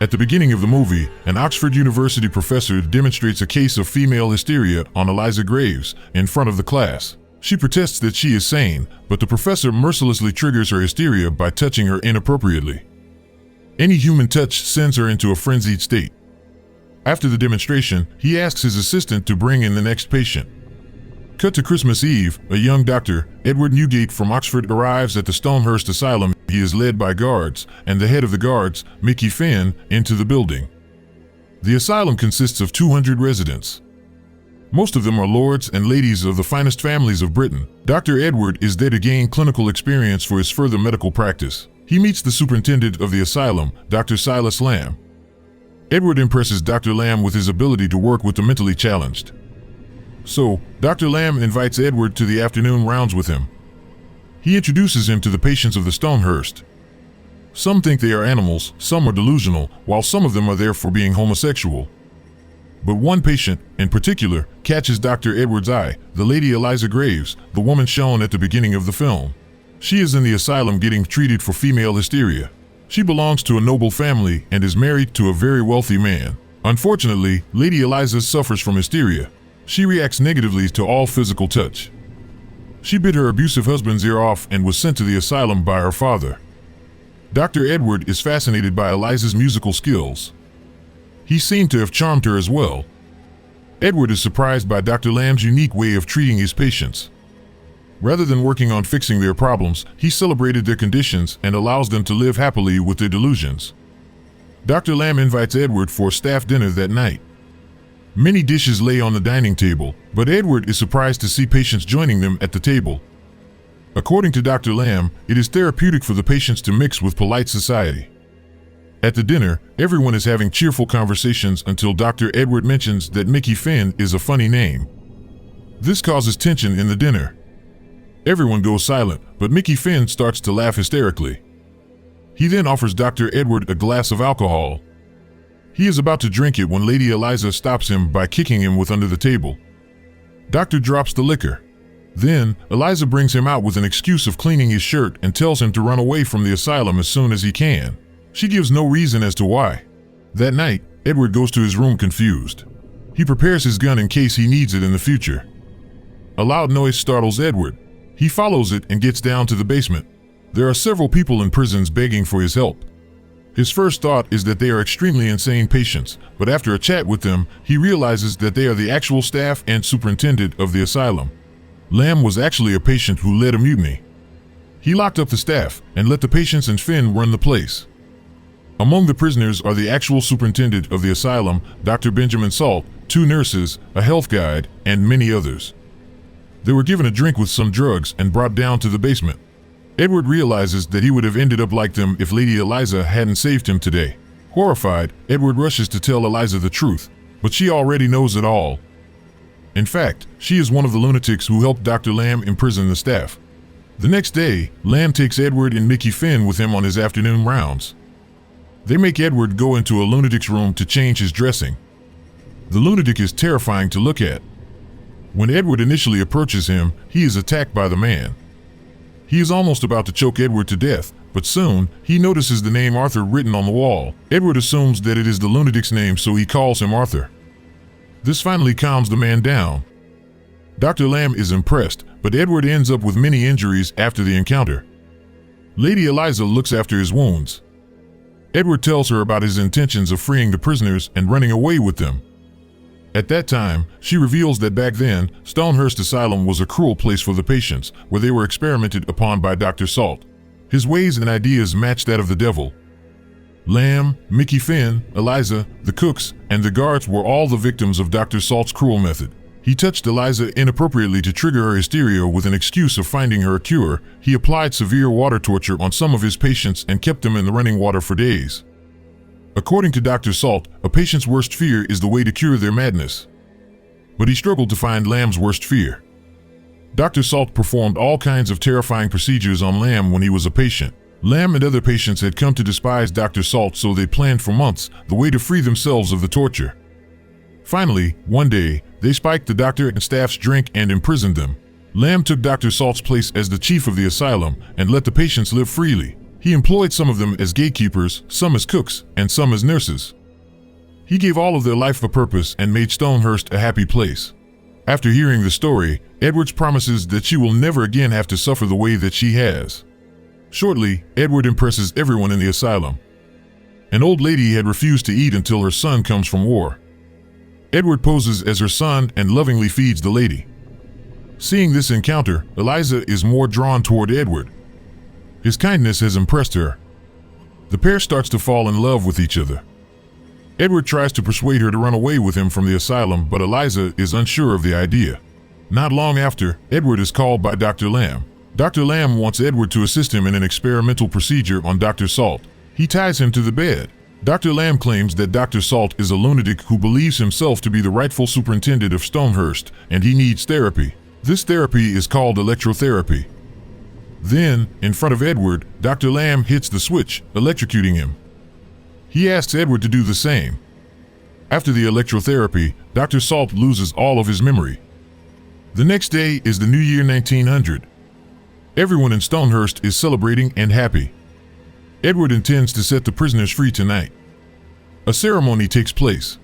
At the beginning of the movie, an Oxford University professor demonstrates a case of female hysteria on Eliza Graves in front of the class. She protests that she is sane, but the professor mercilessly triggers her hysteria by touching her inappropriately. Any human touch sends her into a frenzied state. After the demonstration, he asks his assistant to bring in the next patient. Cut to Christmas Eve, a young doctor, Edward Newgate from Oxford, arrives at the Stonehurst Asylum. He is led by guards, and the head of the guards, Mickey Finn, into the building. The asylum consists of 200 residents. Most of them are lords and ladies of the finest families of Britain. Dr. Edward is there to gain clinical experience for his further medical practice. He meets the superintendent of the asylum, Dr. Silas Lamb. Edward impresses Dr. Lamb with his ability to work with the mentally challenged. So, Dr. Lamb invites Edward to the afternoon rounds with him. He introduces him to the patients of the Stonehurst. Some think they are animals, some are delusional, while some of them are there for being homosexual. But one patient, in particular, catches Dr. Edward's eye, the lady Eliza Graves, the woman shown at the beginning of the film. She is in the asylum getting treated for female hysteria. She belongs to a noble family and is married to a very wealthy man. Unfortunately, Lady Eliza suffers from hysteria. She reacts negatively to all physical touch. She bit her abusive husband's ear off and was sent to the asylum by her father. Dr. Edward is fascinated by Eliza's musical skills. He seemed to have charmed her as well. Edward is surprised by Dr. Lamb's unique way of treating his patients. Rather than working on fixing their problems, he celebrated their conditions and allows them to live happily with their delusions. Dr. Lamb invites Edward for a staff dinner that night. Many dishes lay on the dining table, but Edward is surprised to see patients joining them at the table. According to Dr. Lamb, it is therapeutic for the patients to mix with polite society. At the dinner, everyone is having cheerful conversations until Dr. Edward mentions that Mickey Finn is a funny name. This causes tension in the dinner. Everyone goes silent, but Mickey Finn starts to laugh hysterically. He then offers Dr. Edward a glass of alcohol. He is about to drink it when Lady Eliza stops him by kicking him with under the table. Doctor drops the liquor. Then, Eliza brings him out with an excuse of cleaning his shirt and tells him to run away from the asylum as soon as he can. She gives no reason as to why. That night, Edward goes to his room confused. He prepares his gun in case he needs it in the future. A loud noise startles Edward. He follows it and gets down to the basement. There are several people in prisons begging for his help. His first thought is that they are extremely insane patients, but after a chat with them, he realizes that they are the actual staff and superintendent of the asylum. Lamb was actually a patient who led a mutiny. He locked up the staff and let the patients and Finn run the place. Among the prisoners are the actual superintendent of the asylum, Dr. Benjamin Salt, 2 nurses, a health guide, and many others. They were given a drink with some drugs and brought down to the basement. Edward realizes that he would have ended up like them if Lady Eliza hadn't saved him today. Horrified, Edward rushes to tell Eliza the truth, but she already knows it all. In fact, she is one of the lunatics who helped Dr. Lamb imprison the staff. The next day, Lamb takes Edward and Mickey Finn with him on his afternoon rounds. They make Edward go into a lunatic's room to change his dressing. The lunatic is terrifying to look at. When Edward initially approaches him, he is attacked by the man. He is almost about to choke Edward to death, but soon, he notices the name Arthur written on the wall. Edward assumes that it is the lunatic's name, so he calls him Arthur. This finally calms the man down. Dr. Lamb is impressed, but Edward ends up with many injuries after the encounter. Lady Eliza looks after his wounds. Edward tells her about his intentions of freeing the prisoners and running away with them. At that time, she reveals that back then, Stonehurst Asylum was a cruel place for the patients, where they were experimented upon by Dr. Salt. His ways and ideas matched that of the devil. Lamb, Mickey Finn, Eliza, the cooks, and the guards were all the victims of Dr. Salt's cruel method. He touched Eliza inappropriately to trigger her hysteria with an excuse of finding her a cure. He applied severe water torture on some of his patients and kept them in the running water for days. According to Dr. Salt, a patient's worst fear is the way to cure their madness. But he struggled to find Lamb's worst fear. Dr. Salt performed all kinds of terrifying procedures on Lamb when he was a patient. Lamb and other patients had come to despise Dr. Salt, so they planned for months the way to free themselves of the torture. Finally, one day, they spiked the doctor and staff's drink and imprisoned them. Lamb took Dr. Salt's place as the chief of the asylum and let the patients live freely. He employed some of them as gatekeepers, some as cooks, and some as nurses. He gave all of their life a purpose and made Stonehurst a happy place. After hearing the story, Edwards promises that she will never again have to suffer the way that she has. Shortly, Edward impresses everyone in the asylum. An old lady had refused to eat until her son comes from war. Edward poses as her son and lovingly feeds the lady. Seeing this encounter, Eliza is more drawn toward Edward. His kindness has impressed her. The pair starts to fall in love with each other. Edward tries to persuade her to run away with him from the asylum, but Eliza is unsure of the idea. Not long after, Edward is called by Dr. Lamb. Dr. Lamb wants Edward to assist him in an experimental procedure on Dr. Salt. He ties him to the bed. Dr. Lamb claims that Dr. Salt is a lunatic who believes himself to be the rightful superintendent of Stonehurst, and he needs therapy. This therapy is called electrotherapy. Then, in front of Edward, Dr. Lamb hits the switch, electrocuting him. He asks Edward to do the same. After the electrotherapy, Dr. Salt loses all of his memory. The next day is the new year 1900. Everyone in Stonehurst is celebrating and happy. Edward intends to set the prisoners free tonight. A ceremony takes place.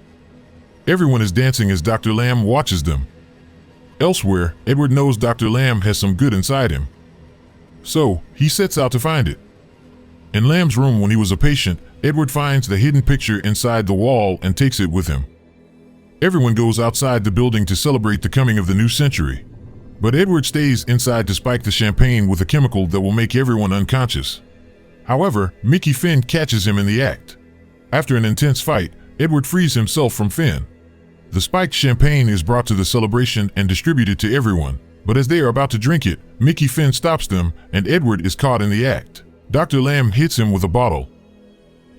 Everyone is dancing as Dr. Lamb watches them. Elsewhere, Edward knows Dr. Lamb has some good inside him. So, he sets out to find it. In Lamb's room when he was a patient, Edward finds the hidden picture inside the wall and takes it with him. Everyone goes outside the building to celebrate the coming of the new century. But Edward stays inside to spike the champagne with a chemical that will make everyone unconscious. However, Mickey Finn catches him in the act. After an intense fight, Edward frees himself from Finn. The spiked champagne is brought to the celebration and distributed to everyone, but as they are about to drink it, Mickey Finn stops them and Edward is caught in the act. Dr. Lamb hits him with a bottle.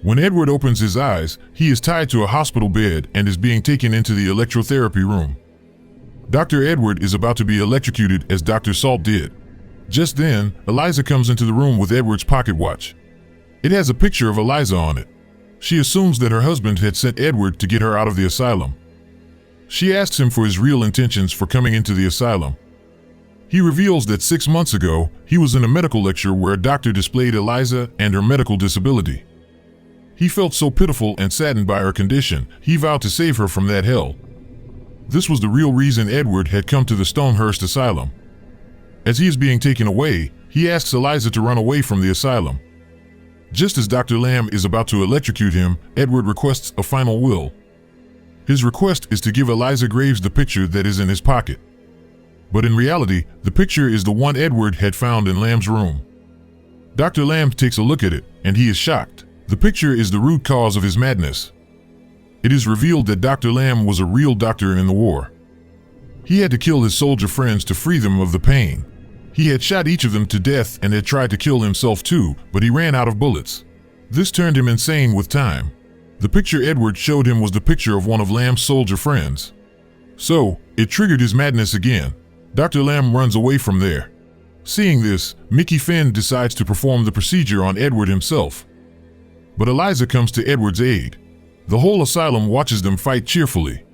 When Edward opens his eyes, he is tied to a hospital bed and is being taken into the electrotherapy room. Dr. Edward is about to be electrocuted as Dr. Salt did. Just then, Eliza comes into the room with Edward's pocket watch. It has a picture of Eliza on it. She assumes that her husband had sent Edward to get her out of the asylum. She asks him for his real intentions for coming into the asylum. He reveals that 6 months ago, he was in a medical lecture where a doctor displayed Eliza and her medical disability. He felt so pitiful and saddened by her condition, he vowed to save her from that hell. This was the real reason Edward had come to the Stonehurst Asylum. As he is being taken away, he asks Eliza to run away from the asylum. Just as Dr. Lamb is about to electrocute him, Edward requests a final will. His request is to give Eliza Graves the picture that is in his pocket. But in reality, the picture is the one Edward had found in Lamb's room. Dr. Lamb takes a look at it, and he is shocked. The picture is the root cause of his madness. It is revealed that Dr. Lamb was a real doctor in the war. He had to kill his soldier friends to free them of the pain. He had shot each of them to death and had tried to kill himself too, but he ran out of bullets. This turned him insane with time. The picture Edward showed him was the picture of one of Lamb's soldier friends. So, it triggered his madness again. Dr. Lamb runs away from there. Seeing this, Mickey Finn decides to perform the procedure on Edward himself. But Eliza comes to Edward's aid. The whole asylum watches them fight cheerfully.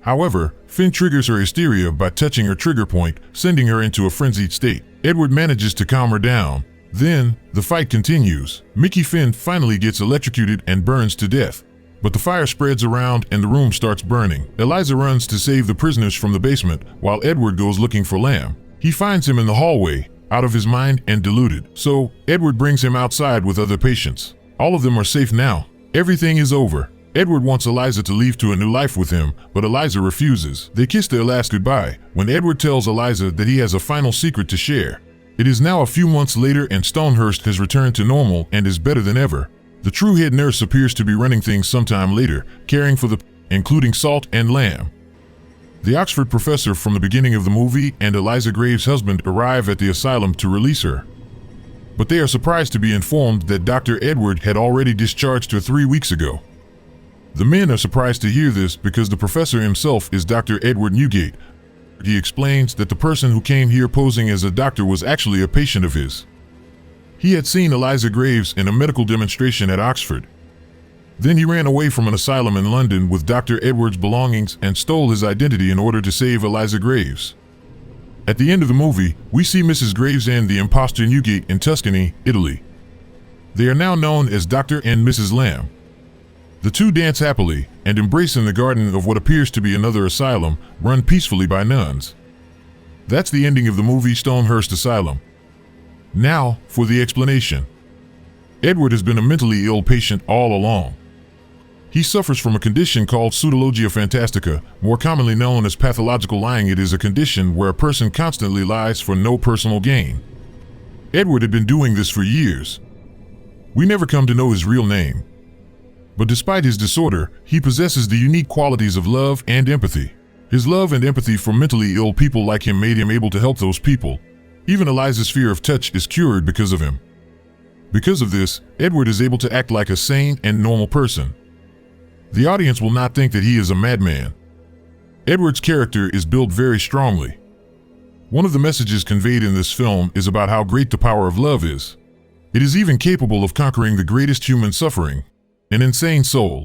However, Finn triggers her hysteria by touching her trigger point, sending her into a frenzied state. Edward manages to calm her down. Then, the fight continues. Mickey Finn finally gets electrocuted and burns to death. But the fire spreads around and the room starts burning. Eliza runs to save the prisoners from the basement, while Edward goes looking for Lamb. He finds him in the hallway, out of his mind and deluded. So, Edward brings him outside with other patients. All of them are safe now. Everything is over. Edward wants Eliza to leave to a new life with him, but Eliza refuses. They kiss their last goodbye, when Edward tells Eliza that he has a final secret to share. It is now a few months later and Stonehurst has returned to normal and is better than ever. The true head nurse appears to be running things sometime later, caring for including Salt and Lamb. The Oxford professor from the beginning of the movie and Eliza Graves' husband arrive at the asylum to release her. But they are surprised to be informed that Dr. Edward had already discharged her 3 weeks ago. The men are surprised to hear this because the professor himself is Dr. Edward Newgate. He explains that the person who came here posing as a doctor was actually a patient of his. He had seen Eliza Graves in a medical demonstration at Oxford. Then he ran away from an asylum in London with Dr. Edward's belongings and stole his identity in order to save Eliza Graves. At the end of the movie, we see Mrs. Graves and the imposter Newgate in Tuscany, Italy. They are now known as Dr. and Mrs. Lamb. The two dance happily and embrace in the garden of what appears to be another asylum run peacefully by nuns. That's the ending of the movie Stonehurst Asylum. Now, for the explanation. Edward has been a mentally ill patient all along. He suffers from a condition called pseudologia fantastica, more commonly known as pathological lying. It is a condition where a person constantly lies for no personal gain. Edward had been doing this for years. We never come to know his real name. But despite his disorder, he possesses the unique qualities of love and empathy. His love and empathy for mentally ill people like him made him able to help those people. Even Eliza's fear of touch is cured because of him. Because of this, Edward is able to act like a sane and normal person. The audience will not think that he is a madman. Edward's character is built very strongly. One of the messages conveyed in this film is about how great the power of love is. It is even capable of conquering the greatest human suffering, an insane soul.